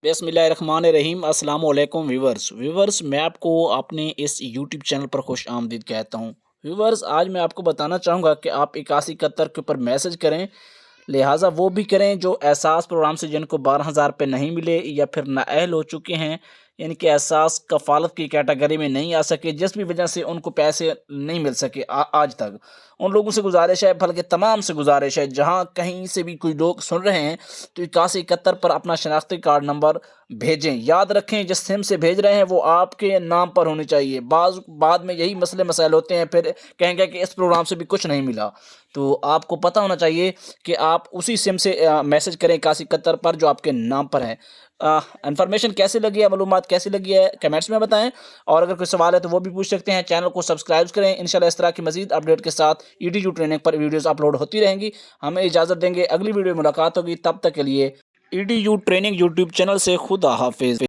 बिस्मिल्लाहिर्रहमानिर्रहीम अस्सलाम वालेकुम व्यूवर्स मैं आपको अपने इस यूट्यूब चैनल पर खुश आमदीद कहता हूँ। व्यूवर्स आज मैं आपको बताना चाहूँगा कि आप 8171 के ऊपर मैसेज करें, लिहाजा वो भी करें जो एहसास प्रोग्राम से जिनको 12,000 रुपये नहीं मिले या फिर नाअहल हो चुके हैं, यानी कि एहसास कफ़ालत की कैटेगरी में नहीं आ सके, जिस भी वजह से उनको पैसे नहीं मिल सके आज तक। उन लोगों से गुजारिश है, बल्कि तमाम से गुजारिश है, जहाँ कहीं से भी कोई लोग सुन रहे हैं तो 8171 पर अपना शनाख्ती कार्ड नंबर भेजें। याद रखें जिस सिम से भेज रहे हैं वो आपके नाम पर होनी चाहिए। बाद में यही मसले मसाइल होते हैं, फिर कहेंगे कि इस प्रोग्राम से भी कुछ नहीं मिला। तो आपको पता होना चाहिए कि आप उसी सिम से मैसेज करें 8171 पर जो आपके नाम पर है। इन्फॉर्मेशन कैसी लगी है, मालूमात कैसी लगी है, कमेंट्स में बताएं। और अगर कोई सवाल है तो वो भी पूछ सकते हैं। चैनल को सब्सक्राइब करें। इंशाल्लाह इस तरह की मजीद अपडेट के साथ EDU ट्रेनिंग पर वीडियोस अपलोड होती रहेंगी। हमें इजाज़त देंगे, अगली वीडियो में मुलाकात होगी। तब तक के लिए EDU ट्रेनिंग यूट्यूब चैनल से खुदा हाफिज़।